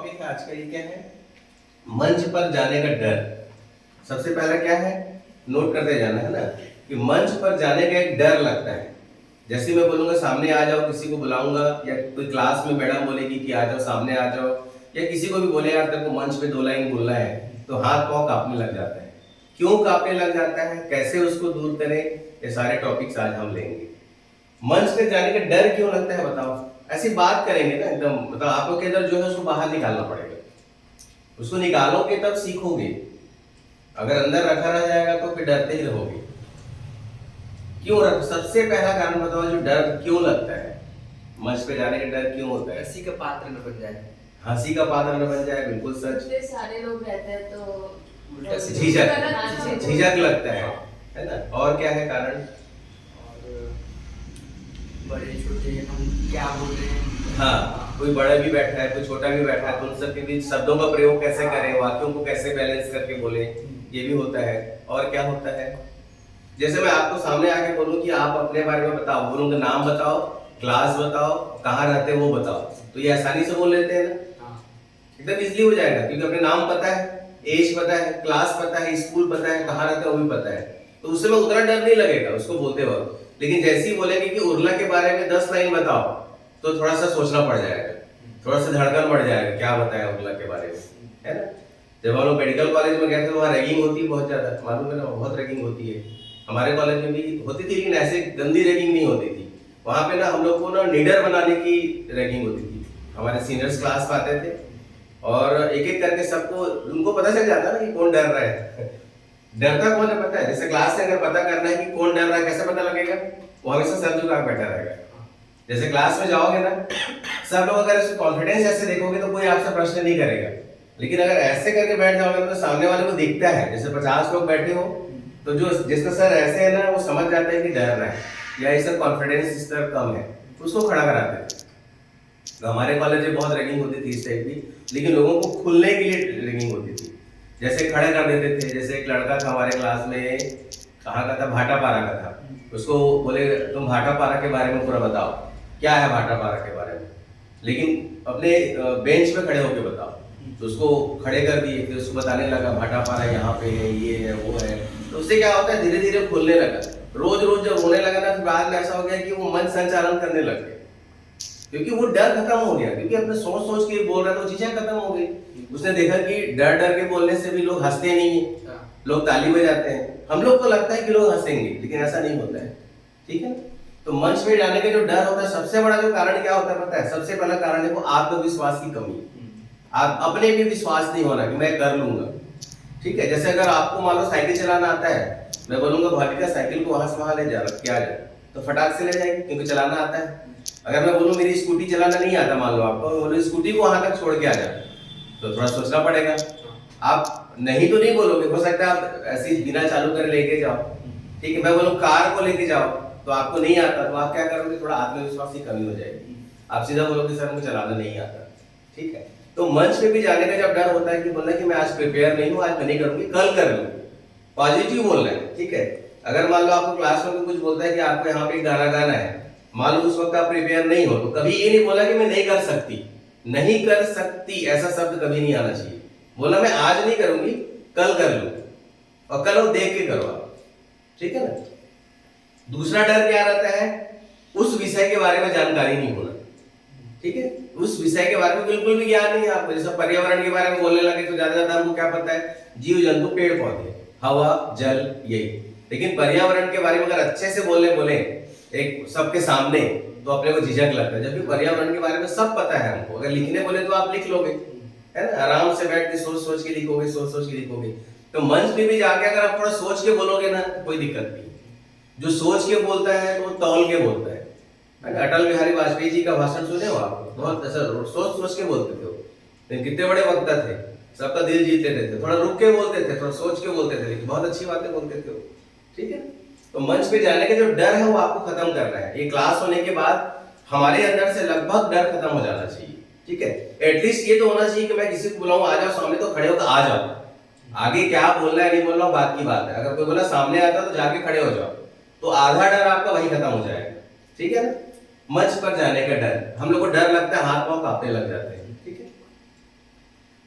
Topic है आज का, ये क्या है? मंच पर जाने का डर। सबसे पहला क्या है, नोट करते जाना है ना, कि मंच पर जाने का एक डर लगता है। जैसे मैं बोलूंगा सामने आ जाओ, किसी को बुलाऊंगा, या कोई क्लास में मैडम बोलेगी कि आ जाओ, सामने आ जाओ, या किसी को भी बोले यार तेरे को मंच पे 2 लाइन बोलना है, तो हाथ पांव कांपने लग जाता है। क्यों कांपने लग जाता है, कैसे उसको दूर करें, ये सारे टॉपिक्स आज हम लेंगे। मंच पे जाने का डर क्यों लगता है बताओ? ऐसी बात करेंगे ना एकदम, मतलब आप लोग के अंदर जो है उसको बाहर निकालना पड़ेगा। उसको निकालोगे तब सीखोगे। अगर अंदर रखा रह जाएगा तो फिर डरते ही रहोगे। क्यों सबसे पहला कारण बताओ, जो डर क्यों लगता है, मंच पे जाने का डर क्यों होता है? हंसी का पात्र न बन जाए। हंसी का पात्र न बन जाए, बिल्कुल सच। सारे लोग रहते हैं तो उल्टा से झिझक लगता है ना? और क्या है कारण? और बड़े छोटे हम क्या बोल रहे हैं। हाँ, कोई बड़ा भी बैठा है, कोई छोटा भी बैठा है, तो उन सबके बीच शब्दों का प्रयोग कैसे करें, वाक्यों को कैसे बैलेंस करके बोले, ये भी होता है। और क्या होता है, जैसे मैं आपको सामने आके बोलूं कि आप अपने बारे में बताओ, बोलूंगा नाम बताओ, क्लास बताओ, कहाँ रहते हैं वो बताओ, तो ये आसानी से बोल लेते हैं ना, एकदम इजीली हो जाएगा, क्योंकि अपने नाम पता है, एज पता है, क्लास पता है, स्कूल पता है, कहाँ रहते हैं वो भी पता है, तो उससे में उतना डर नहीं लगेगा उसको बोलते वक्त। लेकिन जैसे ही बोलेंगे कि उर्ला के बारे में 10 लाइन बताओ, तो थोड़ा सा सोचना पड़ जाएगा, थोड़ा सा धड़कन बढ़ जाएगा, क्या बताया उर्ला के बारे में, है ना? जब हम लोग मेडिकल कॉलेज में गए थे, वहाँ रैगिंग होती है बहुत ज्यादा, मालूम है ना, बहुत रैगिंग होती है। हमारे कॉलेज में भी होती थी, लेकिन ऐसे गंदी रैगिंग नहीं होती थी। वहाँ पे ना हम लोग को ना निडर बनाने की रैगिंग होती थी। हमारे सीनियर्स क्लास में आते थे और एक एक करके सबको, उनको पता चल जाता ना कि कौन डर रहा है। डरता कौन है पता है? जैसे क्लास से अगर पता करना है कि कौन डर रहा है, कैसे पता लगेगा? वो हमेशा सर झुका के बैठा रहेगा। जैसे क्लास में जाओगे ना, सब लोग अगर इसको कॉन्फिडेंस ऐसे देखोगे तो कोई आपसे प्रश्न नहीं करेगा। लेकिन अगर ऐसे करके बैठ जाओगे तो सामने वाले को दिखता है, जैसे 50 लोग बैठे हो, तो जो जिसका सर ऐसे है ना, वो समझ जाता है कि डर रहा है या इसका कॉन्फिडेंस स्तर कम है, उसको खड़ा कराते हैं। तो हमारे कॉलेज में बहुत रैगिंग होती थी इस टाइप की, लेकिन लोगों को खुलने के लिए रैगिंग होती थी। जैसे खड़े कर देते थे, जैसे एक लड़का था हमारे क्लास में, कहाँ का था, भाटापारा का था, उसको बोले तुम भाटापारा के बारे में पूरा बताओ, क्या है भाटापारा के बारे में, लेकिन अपने बेंच पे खड़े होके बताओ। तो उसको खड़े कर दिए, फिर उसको बताने लगा भाटापारा यहाँ पे है, ये है, वो है। तो उससे क्या होता है, धीरे धीरे खुलने लगा। रोज रोज जब होने लगा ना, फिर बाद में ऐसा हो गया कि वो मन संचालन करने लग गए, क्योंकि वो डर खत्म हो गया, क्योंकि अपने सोच सोच के बोल रहा था, वो चीजें खत्म हो गई। उसने देखा कि डर डर के बोलने से भी लोग हंसते नहीं है, लोग ताली बजाते हैं। हम लोग को लगता है कि लोग हंसेंगे, लेकिन ऐसा नहीं होता है, ठीक है। तो मंच में जाने का जो डर होता है, सबसे बड़ा जो कारण क्या होता है पता है? सबसे पहला कारण है वो आत्मविश्वास की कमी। आप अपने पे विश्वास नहीं होना कि मैं कर लूंगा, ठीक है। जैसे अगर आपको मान लो साइकिल चलाना आता है, मैं बोलूंगा भाभी साइकिल को वहां से वहां ले जा, रख के आ जा, तो फटाक से ले जाएगी, क्योंकि चलाना आता है। अगर मैं बोलूं मेरी स्कूटी चलाना नहीं आता, मान लो आपको, बोलो स्कूटी को वहां तक छोड़ के आ जा, तो थोड़ा सोचना पड़ेगा। आप नहीं तो नहीं बोलोगे, हो सकता है आप ऐसे बिना चालू कर लेके जाओ, ठीक है। मैं बोलूं कार को लेके जाओ, तो आपको नहीं आता, तो आप क्या करोगे? थोड़ा आत्मविश्वास की कमी हो जाएगी, आप सीधा बोलोगे सर मुझे चलाना नहीं आता, ठीक है। तो मंच पे भी जाने का जब डर होता है कि बोलना कि मैं आज प्रिपेयर नहीं हूं, आज मैं नहीं करूंगी, कल कर लूं, पॉजिटिव बोलना है, ठीक है। अगर मान लो आपको क्लास में कुछ बोलता है कि आपको यहाँ पे गाना गाना है, मान लो उस वक्त आप प्रिपेयर नहीं हो, तो कभी ये नहीं बोला कि मैं नहीं कर सकती, नहीं कर सकती ऐसा शब्द कभी नहीं आना चाहिए। बोला मैं आज नहीं करूंगी, कल कर लूं, और कल वो देख के करो आप, ठीक है ना। दूसरा डर क्या रहता है? उस विषय के बारे में जानकारी नहीं होना, ठीक है। उस विषय के बारे में बिल्कुल भी ज्ञान नहीं है आपको। जैसे पर्यावरण के बारे में बोलने लगे तो ज्यादा ज्यादा हमको क्या पता है? जीव जंतु, पेड़ पौधे, हवा, जल, यही। लेकिन पर्यावरण के बारे में अगर अच्छे से बोले एक सबके सामने, तो अपने को झिझक लगता है। जबकि पर्यावरण के बारे में सब पता है हमको, अगर लिखने बोले तो आप लिख लोगे, है ना, आराम से बैठ के सोच सोच के लिखोगे, सोच सोच के लिखोगे। तो मंच पे भी जाके अगर आप थोड़ा सोच के बोलोगे ना, कोई दिक्कत नहीं। जो सोच के बोलता है तो वो तौल के बोलता है। अटल बिहारी वाजपेयी जी का भाषण सुने हो आप? बहुत ऐसा सोच सोच के बोलते थे वो, लेकिन कितने बड़े वक्ता थे, सबका दिल जीत लेते थे। थोड़ा रुक के बोलते थे, थोड़ा सोच के बोलते थे, लेकिन बहुत अच्छी बातें बोलते थे वो, ठीक है। तो मंच पे जाने का जो डर है वो आपको खत्म करना है। ये क्लास होने के बाद हमारे अंदर से लगभग डर खत्म हो जाना चाहिए, ठीक है। एटलीस्ट ये तो होना चाहिए कि मैं किसी को बुलाऊं, आ जाओ सामने, तो खड़े होकर आ जाओ। आगे क्या बोलना है नहीं बोलना बात की बात है। अगर कोई बोला सामने आता तो जाके खड़े हो जाओ, तो आधा डर आपका वही खत्म हो जाएगा, ठीक है ना। मंच पर जाने का डर, हम लोग को डर लगता है, हाथ पांव कांपने लग जाते हैं, ठीक है।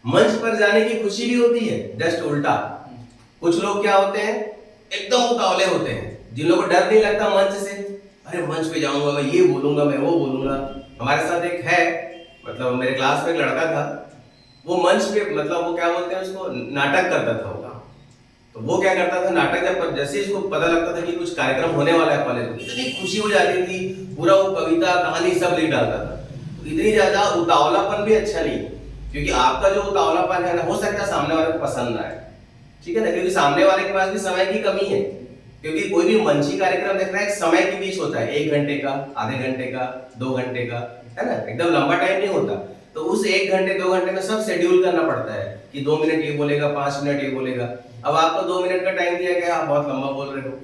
मंच पर जाने की खुशी भी होती है, जस्ट उल्टा। कुछ लोग क्या होते हैं, एकदम उतावले होते हैं, जिन लोगों को डर नहीं लगता मंच से। अरे मंच पे जाऊंगा, मैं ये बोलूंगा, मैं वो बोलूंगा। हमारे साथ एक है, मतलब मेरे क्लास में एक लड़का था, वो मंच पे, मतलब वो क्या बोलते हैं उसको, नाटक करता था वो। तो वो क्या करता था, नाटक जब जैसे इसको पता लगता था कि कुछ कार्यक्रम होने वाला है कॉलेज में, इतनी खुशी हो जाती थी, पूरा वो कविता कहानी सब लिख डालता था। तो इतनी ज्यादा उतावलापन भी अच्छा नहीं है, क्योंकि आपका जो उतावलापन है ना, हो सकता है सामने वाले को पसंद ना आए, ठीक है ना, क्योंकि सामने वाले के पास भी समय की कमी है। क्योंकि कोई भी मंची कार्यक्रम देख रहा है, एक समय के बीच होता है, 1 घंटे का, आधे घंटे का, 2 घंटे का, है ना, एकदम लंबा टाइम नहीं होता। तो उस 1 घंटे 2 घंटे में सब शेड्यूल करना पड़ता है कि 2 मिनट ये बोलेगा, 5 मिनट ये बोलेगा। अब आपको 2 मिनट का टाइम दिया गया, आप बहुत लंबा बोल रहे हो,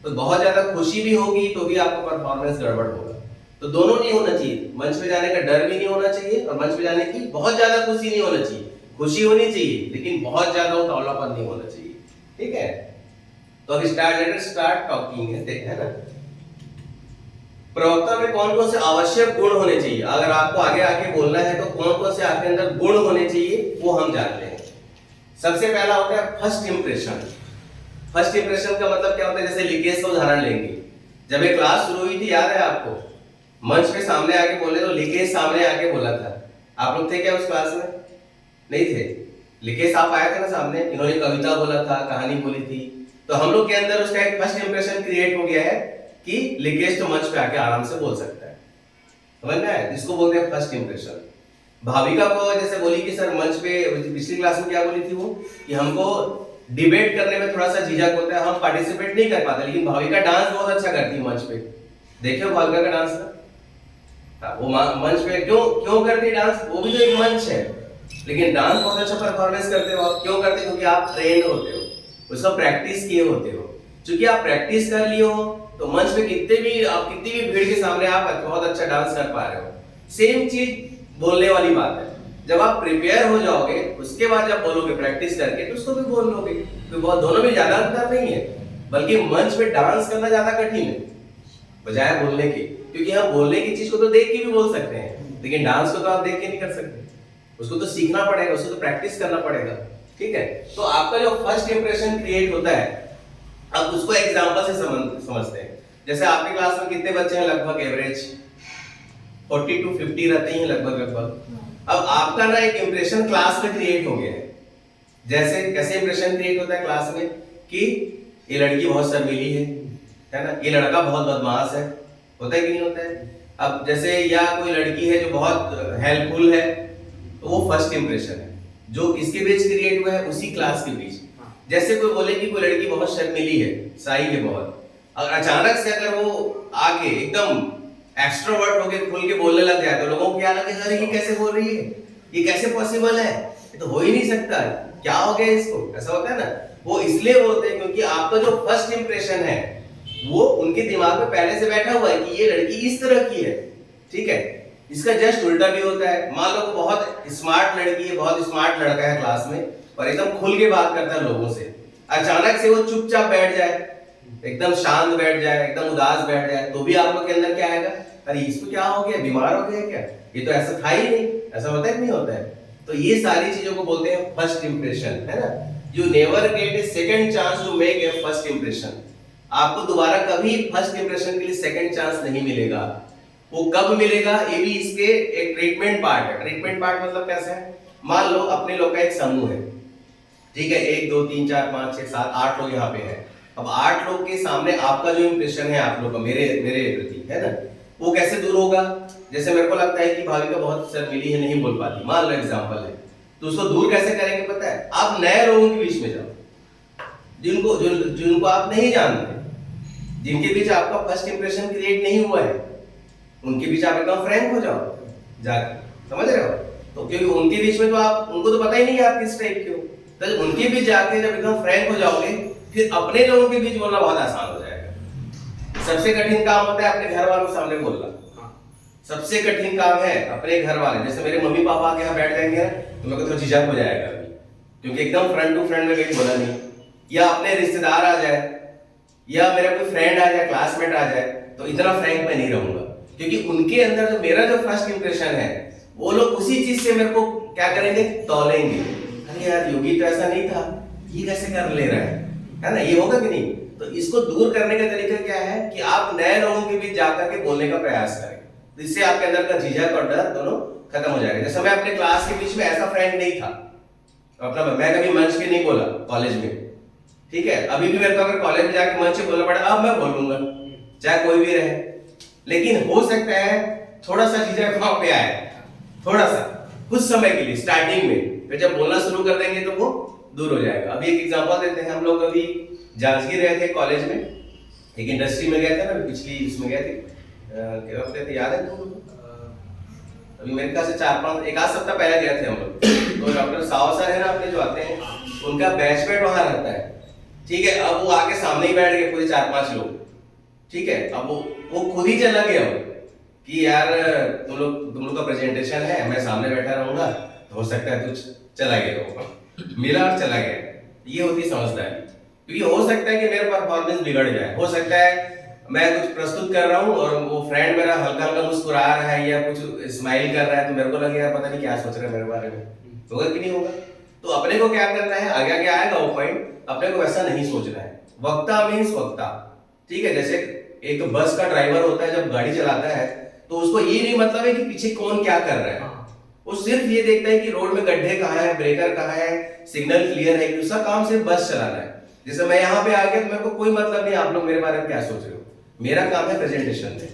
तो बहुत ज्यादा खुशी भी होगी तो भी आपका परफॉर्मेंस गड़बड़ होगा। तो दोनों नहीं होना चाहिए, मंच पे जाने का डर भी नहीं होना चाहिए और मंच पे जाने की बहुत ज्यादा खुशी नहीं होना चाहिए। खुशी होनी चाहिए लेकिन बहुत ज्यादा उतावलापन नहीं होना चाहिए, ठीक है। तो अब लेट अस स्टार्ट टॉकिंग, है ना। प्रवक्ता में कौन कौन से आवश्यक गुण होने चाहिए, अगर आपको आगे आके बोलना है तो कौन कौन से आपके अंदर गुण होने चाहिए वो हम जानते हैं। सबसे पहला होता है फर्स्ट इंप्रेशन। फर्स्ट इंप्रेशन का मतलब क्या होता है, जैसे लिकेज का उदाहरण लेंगे। जब ये क्लास शुरू हुई थी, याद है आपको, मंच पे सामने आके बोले तो लिकेज सामने आके बोला था। आप लोग थे क्या उस क्लास में? नहीं थे। लिकेज आप आए थे ना सामने, इन्होंने कविता बोला था, कहानी बोली थी। तो हम लोग के अंदर उसका एक फर्स्ट इंप्रेशन क्रिएट हो गया है कि लिकेज तो मंच पे आके आराम से बोल सकता है, समझ में आया? इसको बोलते हैं फर्स्ट इंप्रेशन। भाविका को जैसे बोली कि सर मंच पे, पिछली क्लास में क्या बोली थी वो, कि हमको डिबेट करने में थोड़ा सा झिझक होता है, हम पार्टिसिपेट नहीं कर पाते, लेकिन भाविका डांस बहुत अच्छा करती है मंच पे। देखियो भाविका का डांस ना, वो मंच पे क्यों करती है डांस, वो भी तो एक मंच है, लेकिन डांस बहुत अच्छा परफॉर्मेंस करते हो आप। क्यों करते हो? क्योंकि आप ट्रेंड होते हो, उसका प्रैक्टिस किए होते हो। क्योंकि आप प्रैक्टिस कर लिए हो तो मंच पे कितनी भी भीड़ के सामने आप बहुत अच्छा डांस कर पा रहे हो। सेम चीज बोलने वाली बात है, जब आप प्रिपेयर हो जाओगे उसके बाद जब बोलोगे प्रैक्टिस करके तो उसको भी बोल लोगे। तो बहुत, दोनों में ज्यादा अंतर नहीं है, बल्कि मंच पे डांस करना ज्यादा कठिन है बजाय बोलने के। क्योंकि हम बोलने की चीज को तो देख के भी बोल सकते हैं, लेकिन डांस को तो आप देख के नहीं कर सकते, उसको तो सीखना पड़ेगा, उसको तो प्रैक्टिस करना पड़ेगा, ठीक है। तो आपका जो फर्स्ट इंप्रेशन क्रिएट होता है, अब उसको एग्जांपल से समझते हैं। जैसे आपके क्लास में कितने बच्चे हैं? लगभग एवरेज 40 to 50 रहते हैं लगभग। अब आपका ना एक इंप्रेशन क्लास में क्रिएट हो गया है। जैसे कैसे इंप्रेशन क्रिएट होता है क्लास में, कि ये लड़की बहुत शर्मीली है ना, ये लड़का बहुत बदमाश है, होता है कि नहीं होता है? अब जैसे, या कोई लड़की है जो बहुत हेल्पफुल है, तो वो फर्स्ट इंप्रेशन है जो किसके बीच क्रिएट हुआ है, उसी क्लास के बीच। जैसे कोई बोले कि कोई लड़की बहुत शर्मीली है, शाई है बहुत, और अचानक से अगर वो आके एकदम एक्सट्रोवर्ट होके खुल के बोलने लग जाए तो लोगों को क्या लगे, अरे ये कैसे बोल रही है, ये कैसे पॉसिबल है, ये तो हो ही नहीं सकता, क्या हो गया इसको, ऐसा होता है ना। वो इसलिए बोलते हैं क्योंकि आपका जो फर्स्ट इंप्रेशन है वो उनके दिमाग में पहले से बैठा हुआ है कि ये लड़की इस तरह की है, ठीक है। इसका जस्ट उल्टा भी होता है। मान लो बहुत स्मार्ट लड़की है, बहुत स्मार्ट लड़का है क्लास में और एकदम खुल के बात करता है लोगों से, अचानक से वो चुपचाप बैठ जाए, एकदम शांत बैठ जाए, एकदम उदास बैठ जाए, तो भी आप लोग के अंदर क्या आएगा, अरे इसको क्या हो गया, बीमार हो गया क्या, ये तो ऐसा था ही नहीं। ऐसा होता है कि नहीं होता है? तो ये सारी चीजों को बोलते हैं फर्स्ट इंप्रेशन, है ना। You never get a second chance to make a first impression. आपको दोबारा कभी फर्स्ट इंप्रेशन के लिए सेकंड चांस नहीं मिलेगा। वो कब मिलेगा, ये भी इसके एक ट्रीटमेंट पार्ट है। ट्रीटमेंट पार्ट मतलब कैसे है, मान लो अपने लोग का एक समूह है, ठीक है, 1 2 3 4 5 6 7 8 लोग यहाँ पे हैं। अब 8 लोग के सामने आपका जो इंप्रेशन है आप लोग का मेरे प्रति, है ना, वो कैसे दूर होगा? जैसे मेरे को लगता है कि भाविका बहुत शर्मीली है, नहीं बोल पाती, मान लो एग्जांपल है, तो उसको दूर कैसे करेंगे पता है? आप नए लोगों के बीच में जाओ, जिनको आप नहीं जानते, जिनके बीच आपका फर्स्ट इंप्रेशन क्रिएट नहीं हुआ है, उनके बीच आप एकदम फ्रैंक हो जाओ जाके, समझ रहे हो? तो क्योंकि उनके बीच में तो आप, उनको तो पता ही नहीं है आप किस टाइप के हो, तो उनके बीच जाके जब एकदम फ्रैंक हो जाओगे, फिर अपने लोगों के बीच बोलना बहुत आसान हो जाएगा। सबसे कठिन काम होता है अपने घर वालों के सामने बोलना, सबसे कठिन काम है अपने घर वाले। जैसे मेरे मम्मी पापा आके यहाँ बैठ जाएंगे तो मेरे को थोड़ा झिझक हो जाएगा अभी, क्योंकि एकदम फ्रंट टू फ्रंट में कहीं बोला नहीं। या अपने रिश्तेदार आ जाए या मेरा कोई फ्रेंड आ जाए, क्लासमेट आ जाए, तो इतना फ्रैंक मैं नहीं रहूंगा, क्योंकि उनके अंदर जो मेरा जो फर्स्ट इंप्रेशन है वो लोग उसी चीज से मेरे को क्या करेंगे, तौलेंगे। अरे यार योगी तो ऐसा नहीं था, ये कैसे कर ले रहा है ना, ये होगा कि नहीं। तो इसको दूर करने का तरीका क्या है कि आप नए लोगों के बीच जाकर के बोलने का प्रयास करें, तो इससे आपके अंदर का झिझक और डर दोनों खत्म हो जाएगा। जैसे मैं अपने क्लास के बीच में ऐसा फ्रेंड नहीं था, अपना मैं कभी मंच पे नहीं बोला कॉलेज में, ठीक है। अभी भी मेरे को अगर कॉलेज में जाके मंच पे बोलना पड़ा, अब मैं बोलूंगा चाहे कोई भी रहे। लेकिन हो सकता है थोड़ा सा झिझक वहां पे आए, थोड़ा सा कुछ समय के लिए स्टार्टिंग में, फिर जब बोलना शुरू कर देंगे तो वो दूर हो जाएगा। अभी एक एग्जांपल देते हैं, हम लोग अभी जांजगीर रहे थे कॉलेज में, एक इंडस्ट्री में गए थे ना, पिछली इसमें गए थे, क्या कहते थे, याद है तुमको? अभी मेरे ख्याल से 4-5 एक आध सप्ताह पहले गए थे हम लोग। तो डॉक्टर साव सर है ना अपने जो आते हैं, उनका बैचमेट वहां रहता है, ठीक है। अब वो आके सामने ही बैठ गए पूरे 4-5 लोग, ठीक है। अब वो खुद ही चला गया कि यार तुम लोग का प्रेजेंटेशन है, मैं सामने बैठा रहूंगा, तो हो सकता है कुछ चला गया, मिला और चला गया। ये होती समझदारी, क्योंकि हो सकता है कि मेरा परफॉर्मेंस बिगड़ जाए, हो सकता है मैं कुछ प्रस्तुत कर रहा हूँ और वो फ्रेंड मेरा हल्का हल्का मुस्कुरा रहा है या कुछ स्माइल कर रहा है, तो मेरे को लगे यार पता नहीं क्या सोच रहा है मेरे बारे में, होगा कि नहीं होगा। तो अपने को क्या करना है, आगे आगे आएगा वो पॉइंट, अपने को वैसा नहीं सोचना है। वक्ता मीन्स वक्ता, ठीक है। जैसे एक बस का ड्राइवर होता है, जब गाड़ी चलाता है तो उसको ये नहीं मतलब है कि पीछे कौन क्या कर रहा है, वो सिर्फ ये देखता है कि रोड में गड्ढे कहाँ है, ब्रेकर कहाँ है, सिग्नल क्लियर है, उसका काम सिर्फ बस चलाना है। जैसे मैं यहाँ पे आ गया तो मेरे को कोई मतलब नहीं आप लोग मेरे बारे में क्या सोच रहे हो, मेरा काम है प्रेजेंटेशन में,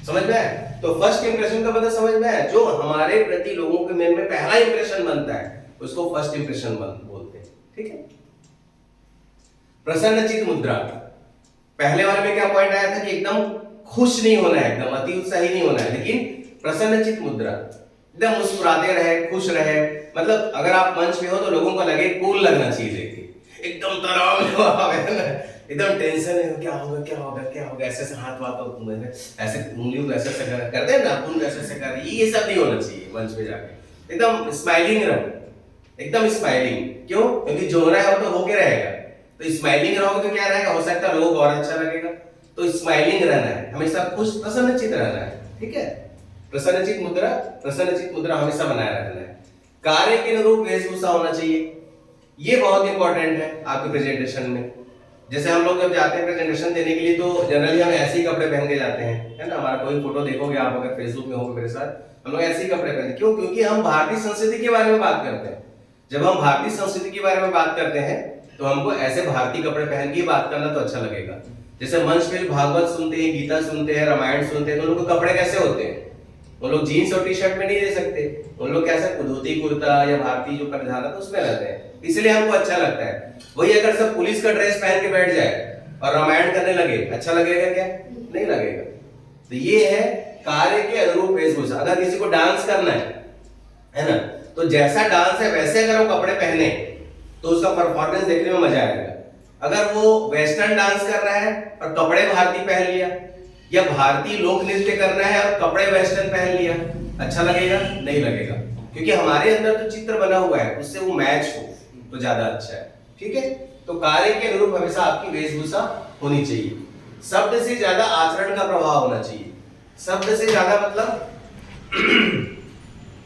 समझ में आया। तो फर्स्ट इंप्रेशन का मतलब समझ में आया, जो हमारे प्रति लोगों के मन में पहला इंप्रेशन बनता है उसको फर्स्ट इंप्रेशन बोलते हैं, ठीक है। प्रसन्नचित मुद्रा, पहले वाले में क्या पॉइंट आया था कि एकदम खुश नहीं होना है, एकदम अति उत्साही नहीं होना है, लेकिन प्रसन्नचित मुद्रा, एकदम मुस्कुराते रहे, खुश रहे। मतलब अगर आप मंच पे हो तो लोगों को लगे कूल लगना चाहिए, देखिए एकदम तनाव में एकदम टेंशन है, क्या होगा क्या होगा क्या होगा, ऐसे ऐसे हाथ ऐसे उंगलियों को ऐसे करते हैं ना, अपन ऐसे ऐसे कर, ये सब नहीं होना चाहिए। मंच पे जाके एकदम स्माइलिंग रहो, एकदम स्माइलिंग। क्यों? क्योंकि जो हो रहा है वो तो होके रहेगा, तो स्माइलिंग रहोगे तो क्या रहेगा, हो सकता है लोगों को और अच्छा लगेगा। तो स्माइलिंग रहना है, हमेशा खुश प्रसन्नचित रहना है, ठीक है। प्रसन्नचित मुद्रा हमेशा बनाए रखना है। कार्य के अनुरूप वेशभूषा होना चाहिए, ये बहुत इंपॉर्टेंट है आपके प्रेजेंटेशन में। जैसे हम लोग जब जाते हैं प्रेजेंटेशन देने के लिए तो जनरली हम ऐसे ही कपड़े पहन के जाते हैं, है ना। हमारा कोई फोटो देखोगे आप अगर फेसबुक में होगे मेरे साथ, हम लोग ऐसे ही कपड़े पहनते हैं। क्यों? क्योंकि हम भारतीय संस्कृति के बारे में बात करते हैं। जब हम भारतीय संस्कृति के बारे में बात करते हैं तो हमको ऐसे भारतीय कपड़े पहन के बात करना तो अच्छा लगेगा। जैसे मंच पे भागवत सुनते हैं, गीता सुनते हैं, रामायण सुनते हैं, तो उनको कपड़े कैसे होते हैं, वो लोग जीन्स और टी शर्ट में नहीं दे सकते, उन लोग कैसे धोती कुर्ता या भारतीय जो परिधान है उसमें रहते हैं, इसलिए हमको अच्छा लगता है। वही अगर सब पुलिस का ड्रेस पहन के बैठ जाए और रामायण करने लगे, अच्छा लगेगा क्या? नहीं लगेगा। तो ये है कार्य के अनुरूप वेशभूषा। अगर किसी को डांस करना है ना, तो जैसा डांस है वैसे अगर वो कपड़े पहने तो उसका परफॉर्मेंस देखने में मजा आएगा। अगर वो वेस्टर्न डांस कर रहा है और कपड़े भारतीय पहन लिया, या भारतीय लोक नृत्य करना है और कपड़े वेस्टर्न पहन लिया, अच्छा लगेगा? नहीं लगेगा, क्योंकि हमारे अंदर जो चित्र बना हुआ है उससे वो मैच हो तो ज्यादा अच्छा है, ठीक है। तो कार्य के अनुरूप हमेशा आपकी वेशभूषा होनी चाहिए। शब्द से ज्यादा आचरण का प्रभाव होना चाहिए। शब्द से ज्यादा मतलब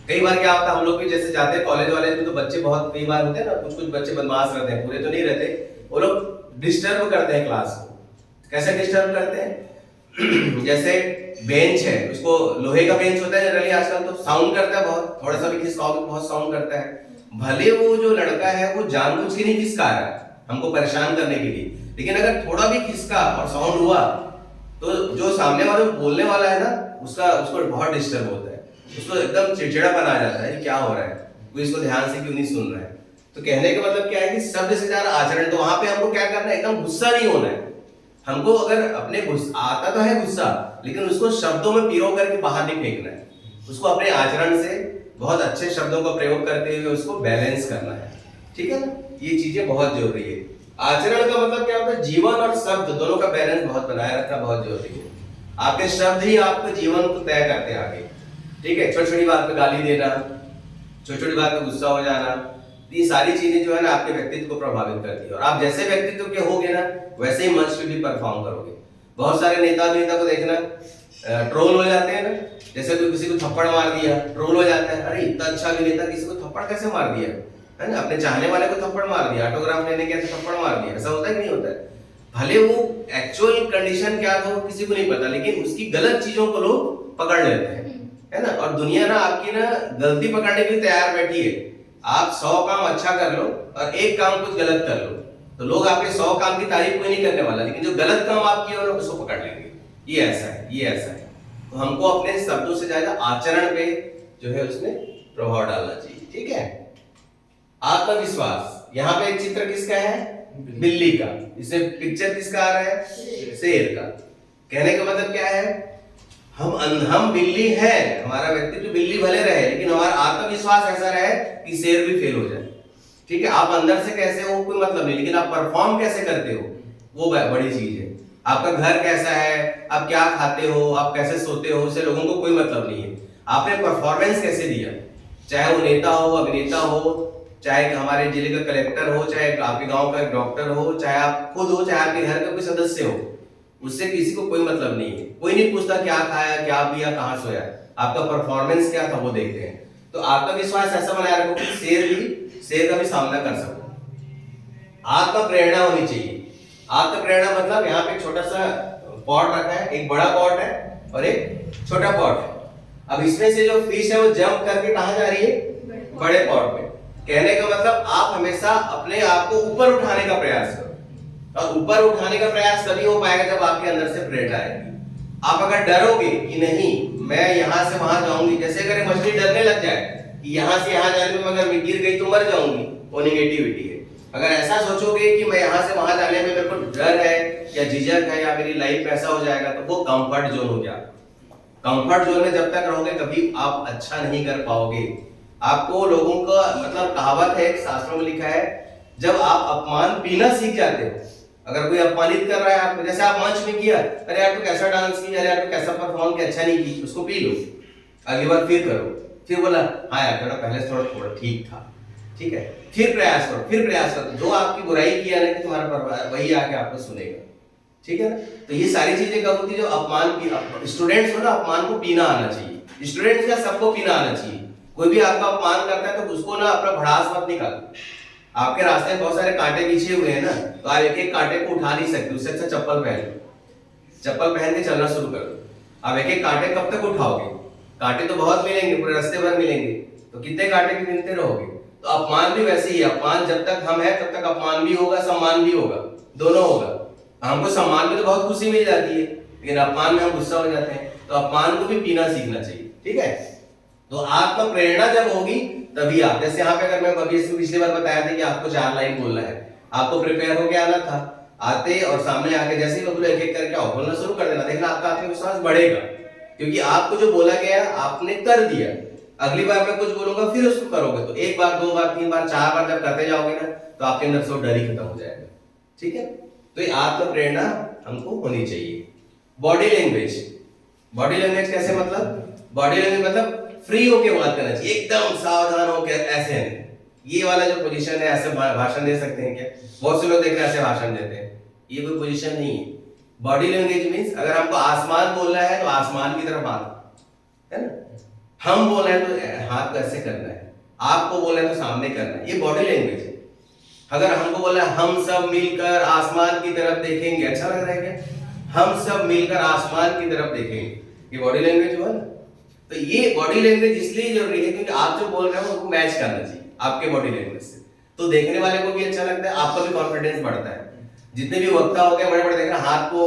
कई बार क्या होता है, हम लोग भी जैसे जाते हैं कॉलेज वाले में तो बच्चे बहुत कई बार होते हैं ना, कुछ बच्चे बदमाश रहते हैं, पूरे तो नहीं रहते, वो लोग डिस्टर्ब करते हैं क्लास को। कैसे डिस्टर्ब करते हैं? जैसे बेंच है, उसको लोहे का बेंच होता है जनरली आजकल, तो साउंड करता है बहुत, थोड़ा सा भी खिसकाओ तो बहुत साउंड करता है। भले वो जो लड़का है वो जानबूझ के नहीं खिसका रहा है हमको परेशान करने के लिए, लेकिन अगर थोड़ा भी खिसका और साउंड हुआ तो जो सामने वाला बोलने वाला है ना उसको बहुत डिस्टर्ब होता है, उसको एकदम चिड़चिड़ापन आ जाता है, क्या हो रहा है, वो इसको ध्यान से क्यों नहीं सुन रहा है। तो कहने का मतलब क्या है कि शब्द से ज्यादा आचरण। तो वहां पे हमको क्या करना है, एकदम गुस्सा नहीं होना है हमको। अगर अपने आता तो है गुस्सा, लेकिन उसको शब्दों में पिरो करके बाहर नहीं फेंकना है, उसको अपने आचरण से बहुत अच्छे शब्दों का प्रयोग करते हुए उसको बैलेंस करना है, ठीक है ना। ये चीजें बहुत जरूरी है। आचरण का मतलब क्या होता है, जीवन और शब्द दोनों का बैलेंस बहुत बनाए रखना बहुत जरूरी है। आपके शब्द ही आपके जीवन को तय करते हैं आगे, ठीक है। छोटी छोटी बात पे गाली देना, छोटी छोटी बात पे गुस्सा हो जाना, ये सारी चीजें जो है ना आपके व्यक्तित्व को प्रभावित करती है। और आप जैसे व्यक्तित्व के होगे ना वैसे ही मंच पे भी परफॉर्म करोगे। बहुत सारे नेता को देखना ट्रोल हो जाते हैं ना, जैसे कोई किसी को थप्पड़ मार दिया, ट्रोल हो जाता है, अरे इतना अच्छा अभिनेता किसी को थप्पड़ कैसे मार दिया, है ना, अपने चाहने वाले को थप्पड़ मार दिया, ऑटोग्राफ लेने के थप्पड़ मार दिया, ऐसा होता है कि नहीं होता है? भले वो एक्चुअल कंडीशन क्या था वो किसी को नहीं पता, लेकिन उसकी गलत चीजों को लोग पकड़ लेते हैं, है ना। और दुनिया ना आपकी ना गलती पकड़ने के लिए तैयार बैठी है। आप 100 काम अच्छा कर लो और एक काम कुछ गलत कर लो, तो लोग आपके 100 काम की तारीफ कोई नहीं करने वाला, लेकिन जो गलत काम आप किए हो ना उसको पकड़ लेंगे, ये ऐसा है, ये ऐसा है। तो हमको अपने शब्दों से ज्यादा आचरण पे जो है उसमें प्रभाव डालना चाहिए, ठीक है। आत्मविश्वास, यहाँ पे एक चित्र किसका है? बिल्ली का। इसमें पिक्चर किसका आ रहा है? शेर का। कहने का मतलब क्या है? हम बिल्ली है, हमारा व्यक्तित्व बिल्ली भले रहे, लेकिन हमारा आत्मविश्वास ऐसा रहे कि शेर भी फेल हो जाए, ठीक है। आप अंदर से कैसे हो कोई मतलब नहीं, लेकिन आप परफॉर्म कैसे करते हो वो बड़ी चीज है। आपका घर कैसा है, आप क्या खाते हो, आप कैसे सोते हो, उससे लोगों को कोई मतलब नहीं है। आपने परफॉर्मेंस कैसे दिया, चाहे वो नेता हो, अभिनेता हो, चाहे हमारे जिले का कलेक्टर हो, चाहे आपके गांव का डॉक्टर हो, चाहे आप खुद हो, चाहे आपके घर का कोई सदस्य हो, उससे किसी को कोई मतलब नहीं है। कोई नहीं पूछता क्या खाया, क्या पिया, कहां सोया, आपका परफॉर्मेंस क्या था वो देखते हैं। तो आत्मविश्वास ऐसा बनाए रखो कि शेर का भी सामना कर सको। आत्म प्रेरणा होनी चाहिए। आत्म प्रेरणा मतलब यहाँ पे छोटा सा पॉट रखा है, एक बड़ा पॉट है और एक छोटा पॉट है। अब इसमें से जो फिश है वो जंप करके कहां जा रही है? बड़े पॉट में। कहने का मतलब आप हमेशा अपने आप को ऊपर उठाने का प्रयास करो, और ऊपर उठाने का प्रयास तभी हो पाएगा जब आपके अंदर से प्रेरणा आएगी। आप अगर डरोगे कि नहीं मैं यहां से वहां जाऊंगी, जैसे अगर मछली डरने लग जाए कि यहां से यहां जाने में अगर मैं गिर गई तो मर जाऊंगी, वो नेगेटिविटी है। अगर ऐसा सोचोगे कि मैं यहां से वहां जाने में मेरे को डर है या झिझक है या मेरी लाइफ में ऐसा हो जाएगा, तो वो कंफर्ट जोन हो गया। कंफर्ट जोन में जब तक रहोगे कभी आप अच्छा नहीं कर पाओगे। आपको लोगों का मतलब कहावत है, एक शास्त्रों में लिखा है, जब आप अपमान पीना सीख जाते हो, अगर कोई अपमानित कर रहा है आपको, जैसे आप मंच में किया, अरे यार तू कैसा डांस किया, अरे यार तू कैसा परफॉर्म किया, अच्छा नहीं की, उसको पी लो, अगली बार फिर करो, फिर बोला हाँ यार थोड़ा पहले थोड़ा ठीक था, ठीक है, फिर प्रयास करो, फिर प्रयास करो। जो आपकी बुराई किया ना कि तुम्हारा परिवार वही आके आपको सुनेगा, ठीक है ना। तो ये सारी चीजें कब होती है? जो अपमान की स्टूडेंट्स हो ना, अपमान को पीना आना चाहिए। स्टूडेंट्स का सबको पीना आना चाहिए। कोई भी आपका अपमान करता है तो उसको ना अपना भड़ास मत निकालो। आपके रास्ते में बहुत सारे कांटे बिछे हुए हैं ना, तो आप एक एक कांटे को उठा नहीं सकते, उससे अच्छा चप्पल पहन लो, चप्पल पहन के चलना शुरू कर दो। आप एक एक कांटे कब तक उठाओगे? कांटे तो बहुत मिलेंगे, पूरे रास्ते भर मिलेंगे, तो कितने कांटे की गिनते रहोगे? तो अपमान भी वैसे ही है। अपमान जब तक हम है तब तक अपमान भी होगा, सम्मान भी होगा, दोनों होगा। हमको सम्मान में तो बहुत खुशी मिल जाती है, लेकिन अपमान में हम गुस्सा हो जाते हैं। तो अपमान को भी पीना सीखना चाहिए, ठीक है। तो आत्म प्रेरणा जब होगी तभी आप, जैसे यहाँ पे अगर मैं अभी पिछली बार बताया था कि आपको 4 लाइन बोलना है, आपको प्रिपेयर होके आना था, आते और सामने आके जैसे ही मैं बोला एक एक करके आओ, बोलना शुरू कर देना, देखना आपका आत्मविश्वास बढ़ेगा, क्योंकि आपको जो बोला गया आपने कर दिया। अगली बार मैं कुछ बोलूंगा फिर उसको करोगे, तो 1 बार 2 बार 3 बार 4 बार जब करते जाओगे ना, तो आपके अंदर से डर ही खत्म हो जाएगा, ठीक है। तो ये आत्म प्रेरणा हमको होनी चाहिए। बॉडी लैंग्वेज, बॉडी लैंग्वेज कैसे मतलब? बॉडी लैंग्वेज मतलब फ्री होके बात करना चाहिए, एकदम सावधान होकर, ऐसे नहीं। ये वाला जो पोजीशन है ऐसे भाषण दे सकते हैं क्या? बहुत से लोग देख रहे हैं ऐसे भाषण देते हैं, ये कोई पोजीशन नहीं है। बॉडी लैंग्वेज मींस अगर हमको आसमान बोलना है तो आसमान की तरफ हाथ, है ना। हम बोल रहे हैं तो हाथ को ऐसे करना है, आपको बोल रहे हैं तो सामने करना है, ये बॉडी लैंग्वेज है। अगर हमको बोला हम सब मिलकर आसमान की तरफ देखेंगे, अच्छा लग रहा है क्या? हम सब मिलकर आसमान की तरफ देखेंगे, ये बॉडी लैंग्वेज हुआ ना। तो ये बॉडी लैंग्वेज इसलिए जरूरी है क्योंकि आप जो बोल रहे हो उसको मैच करना चाहिए आपके बॉडी लैंग्वेज से, तो देखने वाले को भी अच्छा लगता है, आपका भी कॉन्फिडेंस बढ़ता है। जितने भी वक्ता हो गए बड़े बड़े, देख रहे हाथ को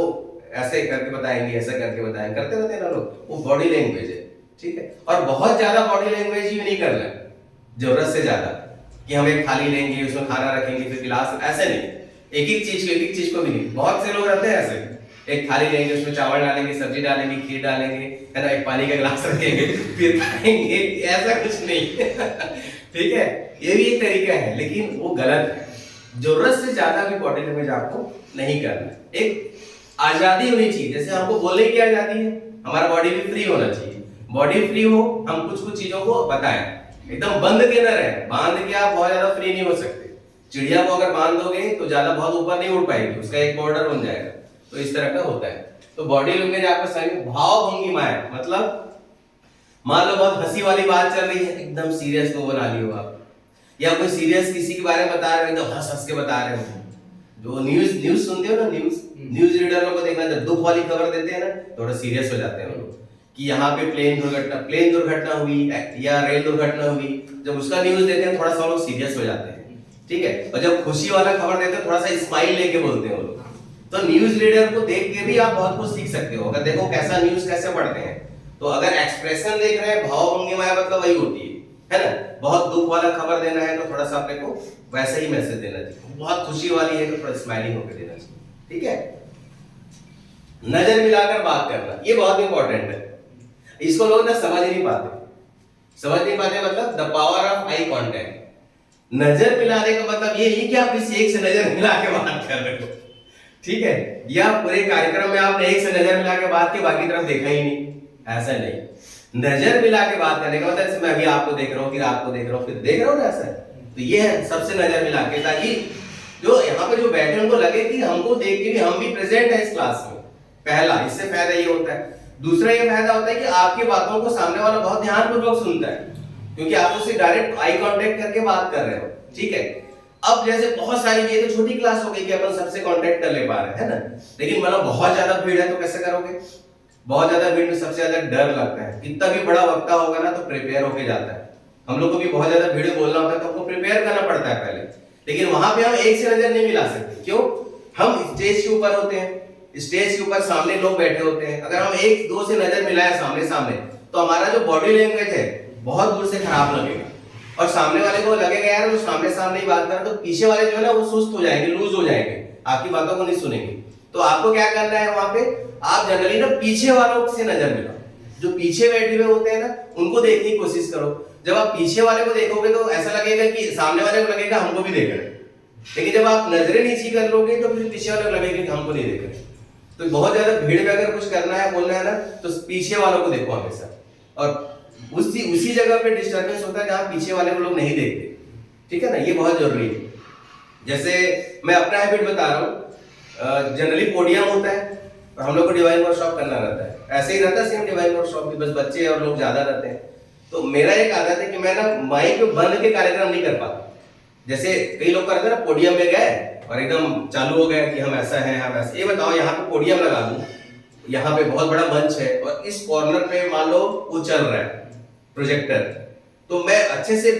ऐसे करके बताएंगे, ऐसा करके बताएंगे, करते रहते हैं ना लोग, वो बॉडी लैंग्वेज है, ठीक है। और बहुत ज्यादा बॉडी लैंग्वेज ही नहीं करना, जरूरत से ज्यादा कि हम एक थाली लेंगे उसमें खाना रखेंगे फिर गिलास, ऐसे नहीं, एक एक चीज को भी नहीं। बहुत से लोग रहते हैं ऐसे, एक थाली लेंगे उसमें चावल डालेंगे, सब्जी डालेंगे, खीर डालेंगे, है ना, एक पानी का गिलास रखेंगे फिर खाएंगे, ऐसा कुछ नहीं ठीक है। ये भी एक तरीका है लेकिन वो गलत है। जरूरत से ज्यादा भी बॉडी लैंग्वेज आपको नहीं करना। एक आजादी होनी चाहिए, जैसे हमको बोलने की आजादी है, हमारा बॉडी भी फ्री होना चाहिए। बॉडी फ्री हो, हम कुछ कुछ चीजों को बताएं, एकदम बंद के न रहे। बांध के आप बहुत ज्यादा फ्री नहीं हो सकते। चिड़िया को अगर बांध दोगे तो ज्यादा बहुत ऊपर नहीं उड़ पाएगी, उसका एक बॉर्डर बन जाएगा। तो इस तरह का होता है। तो बॉडी लैंग्वेज आपका सही भाव भंगिमा है, मतलब मान लो बहुत हंसी वाली बात चल रही है, एकदम सीरियस को बना लियो आप, या कोई सीरियस किसी के बारे में बता रहे हो, एकदम हंस हंस के बता रहे हो। जो न्यूज सुनते हो ना, न्यूज रीडर को देखना, जब दुख वाली खबर देते हैं ना, थोड़ा सीरियस हो जाते हैं वो लोग कि यहाँ पे प्लेन दुर्घटना हुई या रेल दुर्घटना हुई। जब उसका न्यूज देते हैं थोड़ा सा लोग सीरियस हो जाते हैं, ठीक है। और जब खुशी वाला खबर देते हैं थोड़ा सा स्माइल लेके बोलते हैं वो लोग। तो न्यूज रीडर को देख के भी आप बहुत कुछ सीख सकते हो, अगर देखो कैसा न्यूज कैसे पढ़ते हैं। तो अगर एक्सप्रेशन देख रहे हैं, भावभंगिमा मतलब वही होती है ना। बहुत दुख वाला खबर देना है तो थोड़ा सा अपने को वैसे ही मैसेज देना चाहिए, बहुत खुशी वाली है तो थोड़ा स्माइलिंग होकर देना चाहिए, ठीक है। नजर मिलाकर बात करना, ये बहुत इंपॉर्टेंट है। इसको लोग ना समझ नहीं पाते मतलब the power of eye contact. नजर मिलाने का मतलब ये नहीं कि आप किसी एक से नजर मिला के बात कर रहे हो, ठीक है, या पूरे कार्यक्रम में आपने एक से नजर मिला के बात की, बाकी तरफ देखा ही नहीं, ऐसा नहीं। नजर मिला के बात करने का मतलब मैं अभी आपको देख रहा हूँ, फिर आपको देख रहा हूँ, फिर देख रहा हूँ ना, ऐसा है। तो ये है सबसे नजर मिला के, ताकि जो यहाँ पे जो बैठे उनको लगे कि हमको देख के भी हम भी प्रेजेंट है इस क्लास में। पहला इससे फायदा ये होता है। दूसरा ये फायदा होता है कि आपकी बातों को सामने वाला बहुत ध्यानपूर्वक सुनता है, क्योंकि आप उससे डायरेक्ट आई कांटेक्ट करके बात कर रहे हो, ठीक है। अब जैसे बहुत सारी, ये तो छोटी क्लास हो गई कि अपन सबसे कांटेक्ट कर ले पा रहे हैं, है ना। लेकिन मतलब बहुत ज्यादा भीड़ है तो कैसे करोगे? बहुत ज्यादा भीड़ में सबसे ज्यादा डर लगता है। कितना भी बड़ा वक्ता होगा ना तो प्रिपेयर होके जाता है। हम लोग को भी बहुत ज्यादा भीड़ में बोलना होता है तो हमको प्रिपेयर करना पड़ता है पहले। लेकिन वहां पे हम एक से नजर नहीं मिला सकते, क्यों? हम स्टेज के ऊपर होते हैं, स्टेज के ऊपर सामने लोग बैठे होते हैं। अगर हम एक दो से नजर मिलाए सामने तो हमारा जो बॉडी लैंग्वेज है बहुत दूर से खराब लगेगा, और सामने वाले को लगेगा यार वो सामने ही बात कर रहा है, तो पीछे वाले जो है ना वो सुस्त हो जाएंगे, लूज हो जाएंगे, आपकी बातों को नहीं सुनेंगे। तो आपको क्या करना है, वहां पे आप जनरली ना पीछे वालों से नजर मिलाओ। जो पीछे बैठे हुए होते हैं ना उनको देखने की कोशिश करो। जब आप पीछे वाले को देखोगे तो ऐसा लगेगा कि सामने वाले को लगेगा हमको भी देख रहे हैं, लेकिन जब आप नजरें नीची कर लोगे तो फिर पीछे वाले को लगेगा कि हमको नहीं देख रहे। तो बहुत ज्यादा भीड़ में अगर कुछ करना है, बोलना है ना, तो पीछे वालों को देखो हमेशा, और उसी जगह पे डिस्टर्बेंस होता है जहां पीछे वाले को लोग नहीं देखते, ठीक है ना। ये बहुत जरूरी है। जैसे मैं अपना हैबिट बता रहा हूँ, जनरली पोडियम होता है और हम लोग को डिवाइन वर्कशॉप करना रहता है, ऐसे ही रहता है सेम डिवाइन वर्कशॉप भी, बस बच्चे और लोग ज्यादा रहते हैं। तो मेरा एक आदत है कि मैं ना माइक बंद के कार्यक्रम नहीं कर पाता। जैसे कई लोग करते हैं ना, पोडियम में गए और एकदम चालू हो गया कि हम ऐसा है, हम ऐसा। ये बताओ, यहाँ पे पोडियम लगा दूं, यहाँ पे बहुत बड़ा मंच है और इस कॉर्नर पे मान लो वो चल रहा है प्रोजेक्टर, तो मैं अच्छे से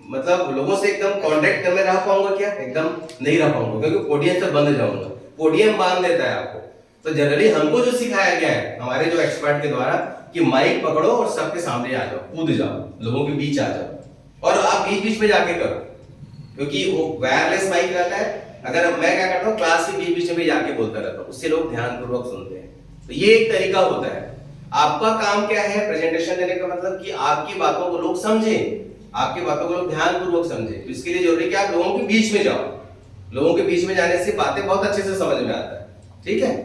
मतलब लोगों से एकदम कांटेक्ट करने रह पाऊंगा क्या? एकदम नहीं रह पाऊंगा, क्योंकि पोडियम से बंद जाऊंगा। पोडियम बांध देता है आपको। तो जनरली हमको जो सिखाया गया है हमारे जो एक्सपर्ट के द्वारा कि माइक पकड़ो और सबके सामने आ जाओ, कूद जाओ, लोगों के बीच आ जाओ, और आप बीच बीच में जाके करो, क्योंकि वो वायरलेस माइक रहता है। अगर मैं क्या करता हूँ, क्लास के बीच बीच में जाके बोलता रहता हूँ, उससे लोग ध्यानपूर्वक सुनते हैं। तो ये एक तरीका होता है। आपका काम क्या है? प्रेजेंटेशन देने का मतलब कि आपकी बातों को लोग समझें, आपकी बातों को लोग ध्यानपूर्वक समझें। तो इसके लिए जरूरी है कि आप लोगों के बीच में जाओ। लोगों के बीच में जाने से बातें बहुत अच्छे से समझ में आता है, ठीक है।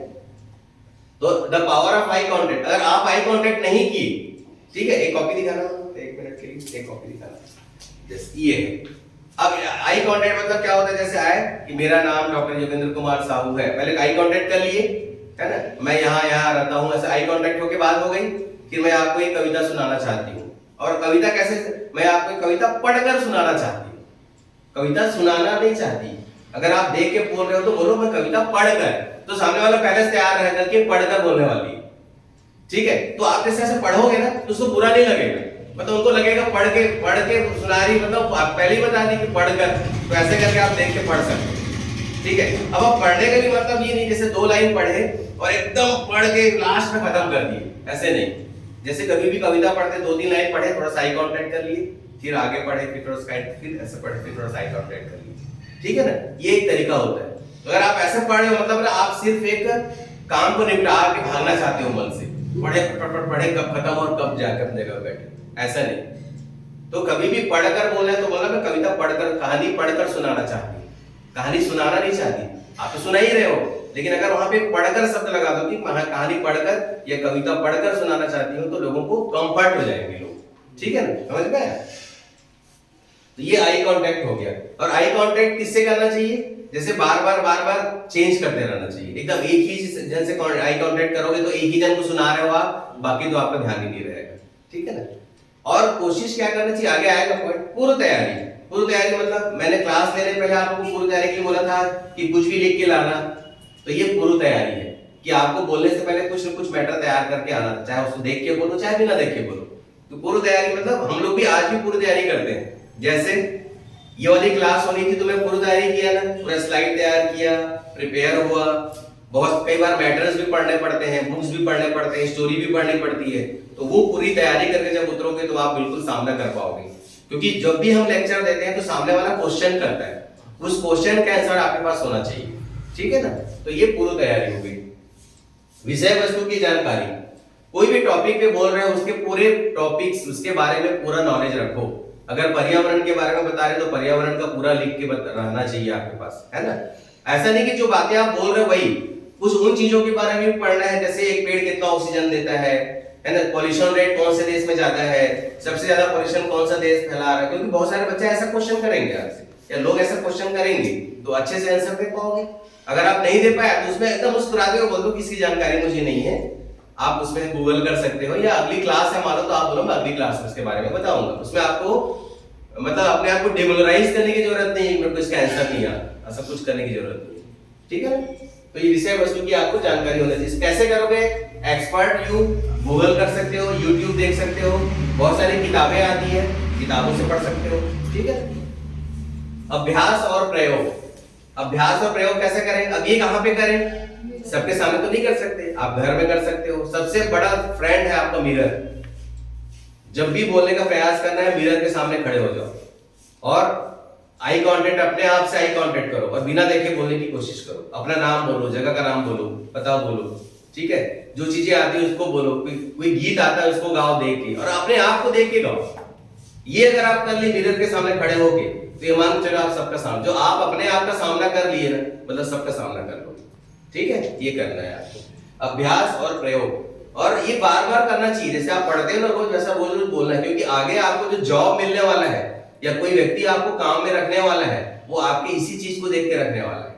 तो the power of eye contact. अगर आप आई कांटेक्ट नहीं की, ठीक है, एक कॉपी दिखाना, एक मिनट के लिए एक कॉपी दिखाना, जैसे ये है। अब आई कांटेक्ट मतलब क्या होता है? जैसे आए कि मेरा नाम डॉक्टर योगेंद्र कुमार साहू है, पहले आई कांटेक्ट कर लिए, है ना, मैं यहाँ रहता हूँ, ऐसे आई कांटेक्ट होके बात हो गई। फिर मैं आपको एक कविता सुनाना चाहती हूँ, और कविता कैसे? मैं आपको एक कविता पढ़कर सुनाना चाहती हूँ, कविता सुनाना नहीं चाहती। अगर आप देख के बोल रहे हो तो बोलो मैं कविता पढ़कर, तो सामने वाला पहले से तैयार रहेगा कि पढ़कर बोलने वाली है, ठीक है। तो आप जैसे ऐसे पढ़ोगे ना तो उसको बुरा नहीं लगेगा, मतलब उनको लगेगा पढ़ के सुना रही, मतलब आप पहले ही बता दी कि पढ़कर, तो ऐसे करके आप देख के पढ़ सकते हो, ठीक है। अब आप पढ़ने का भी मतलब ये नहीं जैसे 2 लाइन पढ़े और एकदम पढ़ के लास्ट में खत्म कर दिए, ऐसे नहीं। जैसे कभी भी कविता पढ़ते 2-3 लाइन पढ़े, थोड़ा सा आई कांटेक्ट कर लिए, फिर आगे पढ़े, फिर थोड़ा सा फिर ऐसे पढ़े, फिर थोड़ा सा आई कांटेक्ट कर लिए, ठीक है ना। ये एक तरीका होता है। तो अगर आप ऐसे पढ़ रहे हो मतलब ना आप सिर्फ एक काम को निपटा के भागना चाहते हो मन से, पढ़े कब खत्म और कब जाकर अपने जगह बैठे, ऐसा नहीं। तो कभी भी पढ़कर बोलना है तो बोला मैं कविता पढ़कर, कहानी पढ़कर सुनाना चाहती हूँ, कहानी सुनाना नहीं चाहती। आप तो सुना ही रहे हो, लेकिन अगर वहां पे पढ़कर शब्द लगा दो कि कहानी पढ़कर या कविता पढ़कर सुनाना चाहती हूँ, तो लोगों को कंफर्ट हो जाएंगे लोग, ठीक है ना, समझ में आया। तो ये आई कांटेक्ट हो गया। और आई कांटेक्ट किससे करना चाहिए? जैसे बार बार चेंज करते रहना चाहिए। एकदम एक ही जन से आई कांटेक्ट करोगे तो एक ही जन को सुना रहे हो आप, बाकी तो आपका ध्यान ही नहीं रहेगा, ठीक है ना। और कोशिश क्या करना चाहिए, आगे आएगा पॉइंट, पूर्व तैयारी। पूर्व तैयारी मतलब मैंने क्लास लेने पहले आप लोगों को पूर्व तैयारी के लिए बोला था कि कुछ भी लिख के लाना, तो ये पूर्व तैयारी है कि आपको बोलने से पहले कुछ न कुछ मैटर तैयार करके आना, चाहे उसको देख के बोलो चाहे बिना देख के बोलो। तो पूर्व तैयारी मतलब हम लोग भी आज भी पूर्व तैयारी करते हैं। जैसे ये वाली क्लास होनी थी तो मैं पूर्व तैयारी किया ना, पूरा स्लाइड तैयार किया, प्रिपेयर हुआ, बहुत कई बार मैटर्स भी पढ़ने पड़ते हैं, बुक्स भी पढ़ने पड़ते हैं, स्टोरी भी पढ़नी पड़ती है, तो वो पूरी तैयारी करके जब उतरोगे तो आप बिल्कुल सामना कर पाओगे। क्योंकि जब भी हम लेक्चर देते हैं तो सामने वाला क्वेश्चन करता है, उस क्वेश्चन का आंसर आपके पास होना चाहिए, ठीक है ना। तो ये पूर्व तैयारी हो गई। विषय वस्तु की जानकारी, कोई भी टॉपिक पे बोल रहे हो उसके पूरे टॉपिक्स, उसके बारे में पूरा नॉलेज रखो। अगर पर्यावरण के बारे में बता रहे हो तो पर्यावरण का पूरा लिख के रहना चाहिए आपके पास, है ना। ऐसा नहीं कि जो बातें आप बोल रहे हो वही, कुछ उन चीजों के बारे में भी पढ़ना है, जैसे एक पेड़ कितना ऑक्सीजन देता है ना, पॉल्यूशन रेट कौन से देश में ज्यादा है, सबसे ज्यादा पॉल्यूशन कौन सा देश फैला रहा है, क्योंकि बहुत सारे बच्चे ऐसा क्वेश्चन करेंगे आपसे या लोग ऐसा क्वेश्चन करेंगे तो अच्छे से आंसर दे पाओगे। अगर आप नहीं दे पाए तो उसमें एकदम मुस्कुराते हुए बोल दो किसकी जानकारी मुझे नहीं है, आप उसमें गूगल कर सकते हो, या अगली क्लास है मान लो तो आप बोलो मैं अगली क्लास में उसके बारे में बताऊंगा। उसमें आपको मतलब अपने आप को डिमोरलाइज करने की जरूरत नहीं है, मेरे को इसका आंसर नहीं आता, ऐसा कुछ करने की जरूरत नहीं है, ठीक है। तो ये विषय वस्तु की आपको जानकारी होनी चाहिए। कैसे करोगे, एक्सपर्ट यू गूगल कर सकते हो, यूट्यूब देख सकते हो, बहुत सारी किताबें आती है, किताबों से पढ़ सकते हो, ठीक है। अभ्यास और प्रयोग, अभ्यास और प्रयोग कैसे करें, अब ये कहां पे करें, सबके सामने तो नहीं कर सकते, आप घर में कर सकते हो। सबसे बड़ा फ्रेंड है आपका मिरर। जब भी बोलने का प्रयास करना है मिरर के सामने खड़े हो जाओ और आई कांटेक्ट, अपने आप से आई कांटेक्ट करो और बिना देखे बोलने की कोशिश करो। अपना नाम बोलो, जगह का नाम बोलो, पता बोलो, ठीक है। जो चीजें आती है उसको बोलो, कोई गीत आता है उसको गाओ देख के, और अपने आप को देख के गाओ। ये अगर आप कर लिए मिरर के सामने खड़े होके तो ये मान के चलो आप सबका सामना, जो आप अपने आप का सामना कर लिए ना, मतलब सबका सामना कर लो, ठीक है। ये करना है आपको, अभ्यास और प्रयोग, और ये बार बार करना चाहिए। जैसे आप पढ़ते हो ना रोज, वैसा रोज रोज बोलना है, क्योंकि आगे आपको जो जॉब मिलने वाला है या कोई व्यक्ति आपको काम में रखने वाला है वो आपके इसी चीज को देख के रखने वाला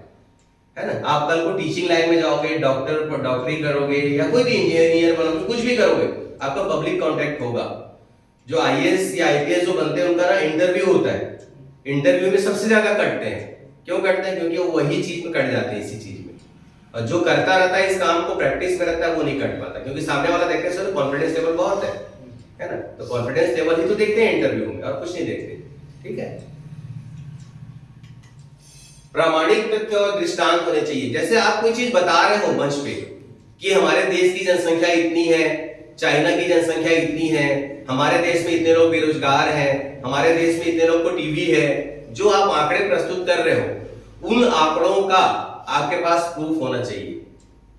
है ना। आप कल को टीचिंग लाइन में जाओगे, डॉक्टरी करोगे या कोई भी इंजीनियर बनोगे, कुछ भी करोगे, आपका पब्लिक कांटेक्ट होगा। जो आईएएस या आईपीएस जो बनते हैं उनका ना इंटरव्यू होता है, इंटरव्यू में सबसे ज्यादा कटते हैं। क्यों कटते हैं, क्योंकि वो वही चीज में कट जाते हैं, इसी चीज में। और जो करता रहता है इस काम को, प्रैक्टिस में रहता है, वो नहीं कट पाता, क्योंकि सामने वाला देखते हैं कॉन्फिडेंस लेवल बहुत है ना। तो कॉन्फिडेंस लेवल ही तो देखते हैं इंटरव्यू में, और कुछ नहीं देखते, ठीक है। प्रामाणिक तथ्य और दृष्टांत होने चाहिए। जैसे आप कोई चीज बता रहे हो मंच पे कि हमारे देश की जनसंख्या इतनी है, चाइना की जनसंख्या इतनी है, हमारे देश में इतने लोग बेरोजगार हैं, हमारे देश में इतने लोग को टीबी है, जो आप आंकड़े प्रस्तुत कर रहे हो उन आंकड़ों का आपके पास प्रूफ होना चाहिए।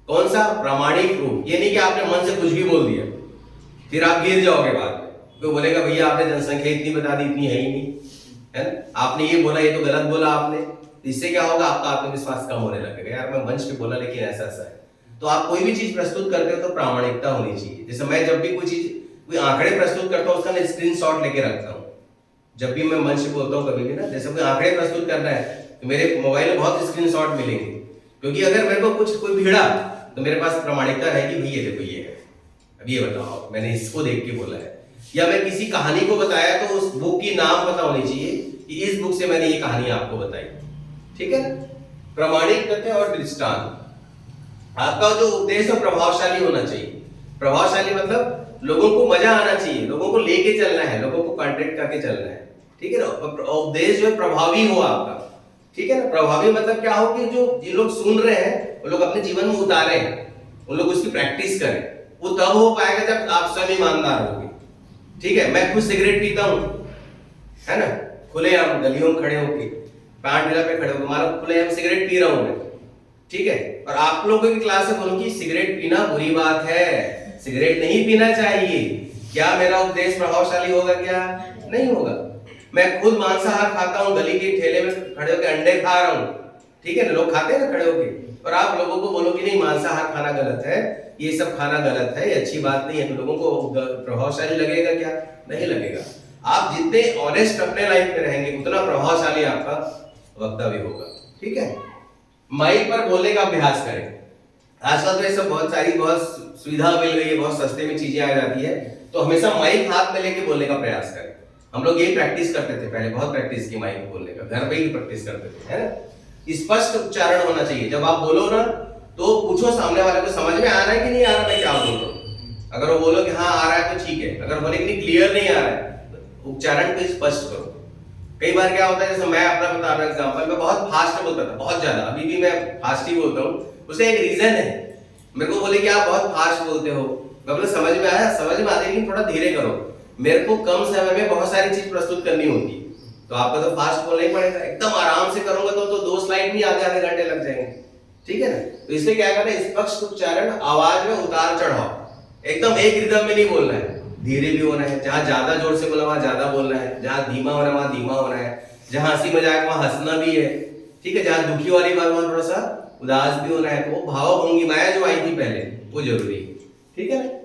कौन सा, प्रामाणिक प्रूफ। ये नहीं कि आपने मन से कुछ भी बोल दिया फिर आप गिर जाओगे बाद में, कोई बोलेगा भैया आपने जनसंख्या इतनी बता दी, इतनी है ही नहीं, है ना, आपने ये बोला, ये तो गलत बोला आपने। इससे क्या होगा, आपका आत्मविश्वास कम होने लगेगा, यार मैं मंच पे बोला लेकिन ऐसा ऐसा है। तो आप कोई भी चीज प्रस्तुत करते हो तो प्रामाणिकता होनी चाहिए। जैसे मैं जब भी कोई आंकड़े प्रस्तुत करता हूँ उसका मैं स्क्रीनशॉट लेके रखता हूँ। जब भी मैं मंच पे बोलता हूँ कभी भी ना, जैसे कोई आंकड़े प्रस्तुत करना है तो मेरे मोबाइल में बहुत स्क्रीनशॉट मिलेंगे, क्योंकि अगर मेरे को कुछ कोई भिड़ा तो मेरे पास प्रामाणिकता रहेगी, भैया देखो ये है, अब ये बताओ मैंने इसको देख के बोला है। या मैं किसी कहानी को बताया तो उस बुक की नाम पता होनी चाहिए कि इस बुक से मैंने ये कहानी आपको बताई, ठीक है। प्रामाणिक तथ्य और दृष्टांत, आपका जो उपदेश है प्रभावशाली होना चाहिए। प्रभावशाली मतलब लोगों को मजा आना चाहिए, लोगों को लेके चलना है, लोगों को कांटेक्ट करके चलना है, ठीक है ना। उपदेश जो प्रभावी हो आपका, ठीक है ना। प्रभावी मतलब क्या हो कि जो लोग सुन रहे हैं वो लोग अपने जीवन में उतारे, उन लोग उसकी प्रैक्टिस करें। वो तब हो पाएगा जब आप स्वयं ईमानदार होंगे, ठीक है। मैं खुद सिगरेट पीता हूँ, है ना, खुलेआम गलियों में खड़े होके, पान ठेला पे खड़े होकर मानो खुलेआम सिगरेट पी रहा हूं मैं, ठीक है। और आप लोगों की क्लास में बोलूं कि सिगरेट पीना बुरी बात है, सिगरेट नहीं पीना चाहिए, क्या मेरा उपदेश प्रभावशाली होगा, क्या नहीं होगा। मैं खुद मांसाहार खाता हूं, गली के ठेले में खड़े होकर अंडे खा रहा हूं, ठीक है ना, लोग खाते हैं ना खड़े होके, और आप लोगों को बोलो कि नहीं मांसाहार खाना गलत है, ये सब खाना गलत है, ये अच्छी बात नहीं है, तो लोगों को प्रभावशाली लगेगा, क्या नहीं लगेगा। आप जितने ऑनेस्ट अपने लाइफ में रहेंगे उतना प्रभावशाली आपका वक्तव्य होगा, ठीक है। माइक पर बोलने का अभ्यास करें। आजकल तो ये सब बहुत सारी बहुत सुविधा मिल गई है, बहुत सस्ते में चीजें आ जाती है, तो हमेशा माइक हाथ में लेके बोलने का प्रयास करें। हम लोग यही प्रैक्टिस करते थे पहले, बहुत प्रैक्टिस की माइक बोलने का, घर पे ही प्रैक्टिस करते थे, है ना। स्पष्ट उच्चारण होना चाहिए। जब आप बोलो ना तो पूछो सामने वाले को समझ में आ रहा है कि नहीं आ रहा, मैं क्या बोल रहा हूँ। अगर वो बोलो कि हाँ आ रहा है तो ठीक है, अगर बोले कि नहीं क्लियर नहीं आ रहा है तो उच्चारण को स्पष्ट करो। कई बार क्या होता है, जैसे मैं अपना बता रहा हूँ एग्जांपल, मैं बहुत फास्ट बोलता था, बहुत ज्यादा, अभी भी मैं फास्ट ही बोलता हूँ। उसका एक रीजन है, मेरे को बोले कि आप बहुत फास्ट बोलते हो, मैं बोला समझ में आया, समझ में आती लेकिन थोड़ा धीरे करो, मेरे को कम समय में बहुत सारी चीज प्रस्तुत करनी होती है, तो आपको तो फास्ट बोलना ही पड़ेगा। एकदम आराम से करूंगा तो 2 स्लाइड में आधे आधे घंटे लग जाएंगे, ठीक है ना। तो इसलिए क्या करना है, स्पष्ट उच्चारण, आवाज में उतार चढ़ाव, एकदम एक रिदम में नहीं बोलना है, धीरे भी होना है। जहां ज्यादा जोर से बोला वहां ज्यादा बोलना है, जहां धीमा होना वहां धीमा होना है, जहां हंसी मजाक वहां हंसना भी है, ठीक है। जहां दुखी वाली बात वहां थोड़ा सा उदास भी होना है। तो वो भाव भंगिमाएं जो आई थी पहले वो जरूरी है, ठीक है ना।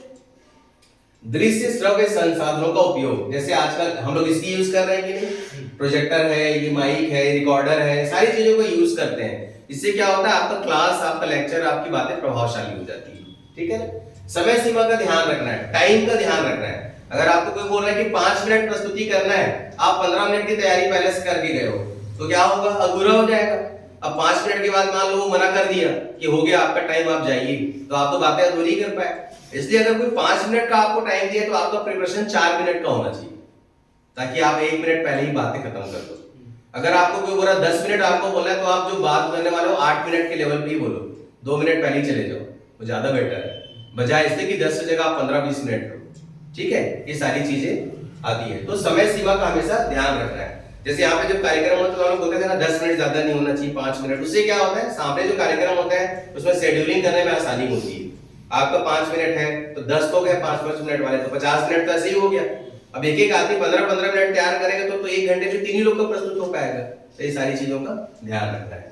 दृश्य श्रव्य संसाधनों का उपयोग, जैसे आजकल हम लोग इसकी यूज कर रहे हैं कि नहीं, प्रोजेक्टर है, ये माइक है, रिकॉर्डर है, सारी चीजों को यूज करते हैं। इससे क्या होता है, आपका क्लास, आपका लेक्चर, आपकी बातें प्रभावशाली हो जाती है, ठीक है ना। समय सीमा का ध्यान रखना है, टाइम का ध्यान रखना है। अगर आपको कोई बोल रहा है कि 5 मिनट प्रस्तुति करना है, आप 15 मिनट की तैयारी पहले से करके गए हो, तो क्या होगा, अधूरा हो जाएगा। अब 5 मिनट के बाद मान लो वो मना कर दिया कि हो गया आपका टाइम, आप जाइए, तो आप तो बातें अधूरी कर पाए। इसलिए अगर कोई 5 मिनट का आपको टाइम दिया तो आपका प्रिपरेशन 4 मिनट का होना चाहिए, ताकि आप 1 मिनट पहले ही बातें खत्म कर दो। अगर आपको कोई बोला 10 मिनट आपको बोला है, तो आप जो बात करने वाले हो 8 मिनट के लेवल पे ही बोलो, 2 मिनट पहले ही चले जाओ, वो ज्यादा बेटर है, बजाय इसलिए कि 10 की जगह आप 15-20 मिनट करो, ठीक है। ये सारी चीजें आती है, तो समय सीमा का हमेशा ध्यान रखना है। जैसे यहाँ पे जब कार्यक्रम होता है तो हम लोग बोलते थे ना 10 मिनट ज्यादा नहीं होना चाहिए, 5 मिनट। उससे क्या होता है, सामने जो कार्यक्रम होता है उसमें शेड्यूलिंग करने में आसानी होती है। आपका 5 मिनट है तो 10 तो गए, 5-5 मिनट वाले तो 50 मिनट तो ऐसे ही हो गया। अब एक एक आदमी 15-15 मिनट तैयार करेगा तो 1 घंटे में 3 ही लोग का प्रस्तुत हो पाएगा। तो ये सारी चीजों का ध्यान रखना है।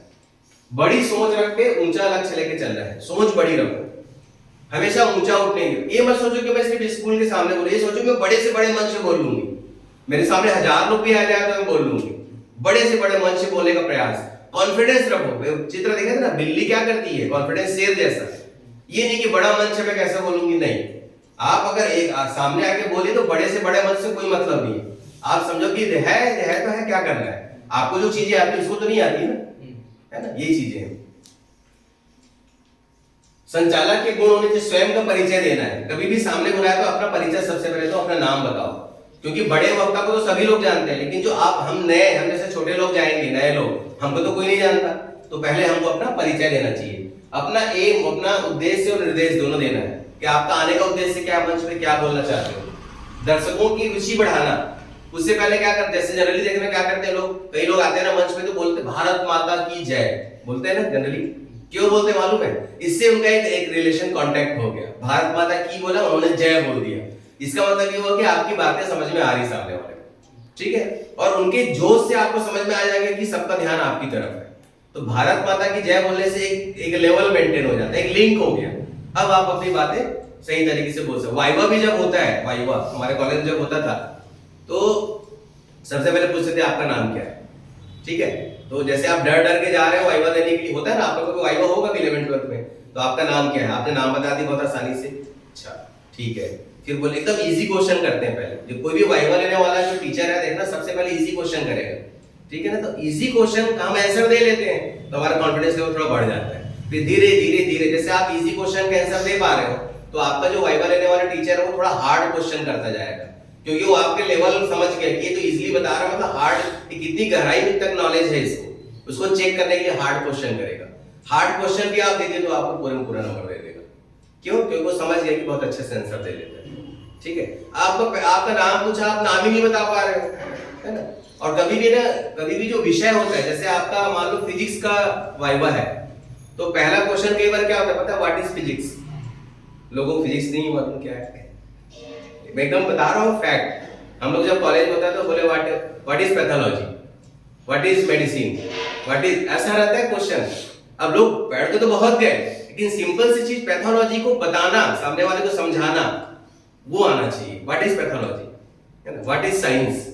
बड़ी सोच रख के ऊंचा लक्ष्य लेके चल रहा है, सोच बड़ी रखो, हमेशा ऊंचा उठने की। ये मत सोचो कि मैं सिर्फ स्कूल के सामने बोलूं, ये सोचो कि बड़े से बड़े मंच से बोल लूंगी, मेरे सामने 1000 लोग भी आ जाए तो मैं बोल लूंगी। बड़े से बड़े मंच से बोलने का प्रयास, कॉन्फिडेंस रखो। चित्र देखे थे ना, बिल्ली क्या करती है, कॉन्फिडेंस शेर जैसा। ये नहीं कि बड़ा मंच है मैं कैसे बोलूंगी, नहीं। आप अगर एक सामने आके बोले तो बड़े से बड़े मंच से कोई मतलब नहीं है। आप समझो कि है तो है, क्या करना है, आपको जो चीजें आती है उसको तो नहीं आती ना, है ना, ये चीजें हैं। संचालक के गुण होने चाहिए, स्वयं का परिचय देना है। कभी भी सामने बुलाया तो अपना परिचय सबसे पहले तो अपना नाम बताओ, क्योंकि बड़े वक्ता को तो सभी लोग जानते हैं, लेकिन जो हम जैसे छोटे लोग जाएंगे, नए लोग, हमको तो कोई नहीं जानता, तो पहले हमको अपना परिचय देना चाहिए। अपना एम, अपना उद्देश्य और निर्देश दोनों देना है कि आपका आने का उद्देश्य क्या, मंच पे क्या बोलना चाहते हो। दर्शकों की रुचि बढ़ाना, उससे पहले क्या करते हैं, जैसे जनरली देखना क्या करते हैं लोग, कई लोग आते हैं ना मंच पे तो बोलते भारत माता की जय, बोलते हैं ना जनरली। क्यों बोलते मालूम है, इससे उनका एक रिलेशन कांटेक्ट हो गया। भारत माता की बोला, उन्होंने जय बोल दिया, इसका मतलब ये हुआ कि आपकी बातें समझ में आ रही सामने वाले को, ठीक है। और उनके जोश से आपको समझ में आ जाएगा कि सबका ध्यान आपकी तरफ है। तो भारत माता की जय बोलने से एक लेवल मेंटेन हो जाता है, एक लिंक हो गया। अब आप अपनी बातें सही तरीके से बोल सकते। वाइवा भी जब होता है, वाइवा हमारे कॉलेज में जब होता था तो सबसे पहले पूछते थे आपका नाम क्या है, ठीक है। तो जैसे आप डर डर के जा रहे हो वाइवा देने के लिए, होता है ना, आप लोगों को वाइवा होगा 11th-12th में, तो आपका नाम क्या है, आपने नाम बता दी बहुत आसानी से, अच्छा ठीक है। फिर बोले एकदम इजी क्वेश्चन करते हैं पहले, जो कोई भी वाइवा लेने वाला जो टीचर है देखना सबसे पहले इजी क्वेश्चन करेगा, ठीक है ना। तो इजी क्वेश्चन का हम आंसर दे लेते हैं तो हमारा कॉन्फिडेंस लेवल थोड़ा बढ़ जाता है। फिर धीरे धीरे धीरे जैसे आप इजी क्वेश्चन का आंसर दे पा रहे हो तो आपका जो वाइवा लेने वाला टीचर है वो थोड़ा हार्ड क्वेश्चन करता जाएगा, क्योंकि वो आपके लेवल समझ गया कि ये तो इजीली बता रहा है, मतलब हार्ड कितनी गहराई में तक नॉलेज है इसको, उसको चेक करने के लिए हार्ड क्वेश्चन करेगा। हार्ड क्वेश्चन भी आप दे दिए तो आपको पूरे में पूरा नंबर दे देगा। क्यों? क्योंकि वो समझ गया कि बहुत अच्छे से आंसर दे लेते हैं, ठीक है। आपका नाम पूछा, आप नाम ही नहीं बता पा रहे हो, है ना। और कभी भी जो विषय होता है, जैसे आपका मान लो फिजिक्स का वाइवा है, तो पहला क्वेश्चन कई बार क्या होता है पता है, व्हाट इज फिजिक्स। लोगों को फिजिक्स नहीं मालूम क्या है, मैं एकदम बता रहा हूँ फैक्ट। हम लोग जब कॉलेज में होता है तो बोले what is pathology, what is medicine, what is, ऐसा रहता है क्वेश्चन। अब लोग बैठ के तो बहुत गए, लेकिन सिंपल सी चीज पैथोलॉजी को बताना, सामने वाले को समझाना, वो आना चाहिए। व्हाट इज पैथोलॉजी, है ना। व्हाट इज साइंस,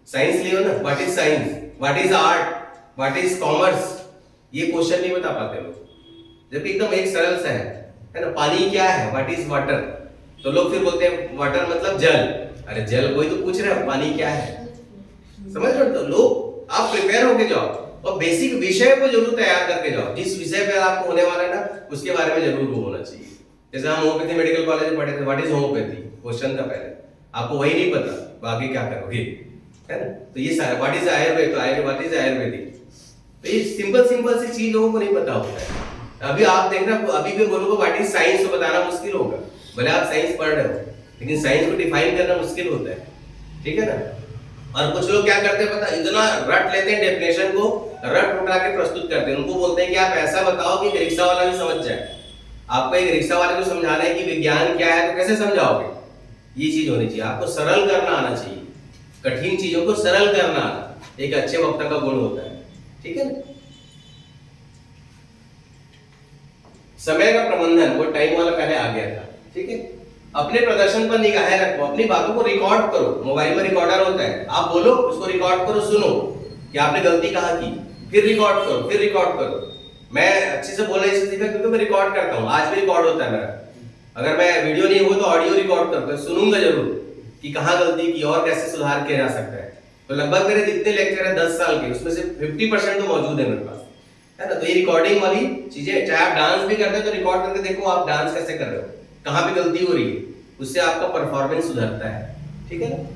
साइंस लियो ना, what is science, what is art, what is commerce, ये क्वेश्चन नहीं बता पाते लोग, जबकि एकदम एक सरल सा है ना। पानी क्या है, व्हाट इज वाटर, तो लोग फिर बोलते हैं वाटर मतलब जल। अरे जल कोई तो पूछ रहा है, पानी क्या है, समझ रहे हो? तो लोग आप प्रिपेयर होके जाओ और बेसिक विषय को जरूर तैयार करके जाओ। जिस विषय पे आपको होने वाला है ना, उसके बारे में जरूर वो होना चाहिए। जैसे हम होम्योपैथी मेडिकल कॉलेज में पढ़े थे, व्हाट इज होम्योपैथी, क्वेश्चन था पहले, आपको वही नहीं पता तो आगे क्या करोगे, है ना? तो ये सारा व्हाट इज आयुर्वेद, तो आयुर्वेद व्हाट इज आयुर्वेदिक, तो ये सिंपल सिंपल सी चीज लोगों को नहीं पता होता है। अभी आप देखना, अभी भी बोलोगे व्हाट इज साइंस तो बताना मुश्किल होगा, भले आप साइंस पढ़ रहे हो, लेकिन साइंस को डिफाइन करना मुश्किल होता है, ठीक है ना? और कुछ लोग क्या करते हैं पता, इतना रट लेते हैं डेफिनेशन को, रट उठा के प्रस्तुत करते हैं। उनको बोलते हैं कि आप ऐसा बताओ कि रिक्शा वाला भी समझ जाए। आपको एक रिक्शा वाले को समझाना है कि विज्ञान क्या है, तो कैसे समझाओगे? ये चीज होनी चाहिए, आपको सरल करना आना चाहिए, कठिन चीजों को सरल करना आना एक अच्छे वक्ता का गुण होता है, ठीक है ना? समय का प्रबंधन, वो टाइम वाला पहले आ गया था, ठीक है? अपने प्रदर्शन पर निगाहें रखो, अपनी बातों को रिकॉर्ड करो। मोबाइल में रिकॉर्डर होता है, आप बोलो उसको रिकॉर्ड करो, सुनो कि आपने गलती कहाँ की, फिर रिकॉर्ड करो, फिर रिकॉर्ड करो। मैं अच्छे से बोलना इसलिए सीखा क्योंकि मैं रिकॉर्ड करता हूँ, आज भी रिकॉर्ड होता है मेरा। अगर मैं वीडियो नहीं हो तो ऑडियो रिकॉर्ड करता हूँ, सुनूंगा जरूर कि कहाँ गलती की और कैसे सुधार किया जा सकता है। तो लगभग मेरे जितने लेक्चर है 10 साल के, उसमें से 50% तो मौजूद है मेरे पास, है ना? तो ये रिकॉर्डिंग वाली चीजें, चाहे आप डांस भी करते हो तो रिकॉर्ड करके देखो आप डांस कैसे कर रहे हो, कहाँ पे गलती हो रही है, उससे आपका परफॉर्मेंस सुधरता है, ठीक है ना?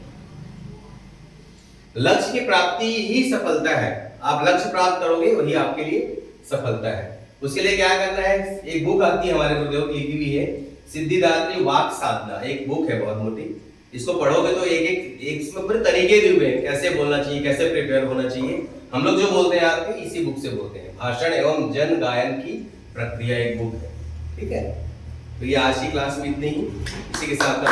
लक्ष्य की प्राप्ति ही सफलता है। आप लक्ष्य प्राप्त करोगे वही आपके लिए सफलता है। उसके लिए क्या करना है, एक बुक आती है हमारे गुरुदेव की लिखी हुई है, सिद्धिदात्री वाक साधना, एक बुक है बहुत मोटी। इसको पढ़ोगे तो एक इसमें पूरे तरीके दिए हुए हैं, कैसे बोलना चाहिए, कैसे प्रिपेयर होना चाहिए। हम लोग जो बोलते हैं आपके इसी बुक से बोलते हैं, भाषण एवं जन गायन की प्रक्रिया एक बुक है, ठीक है? तो ये आज की क्लास में इतनी ही, इसी के साथ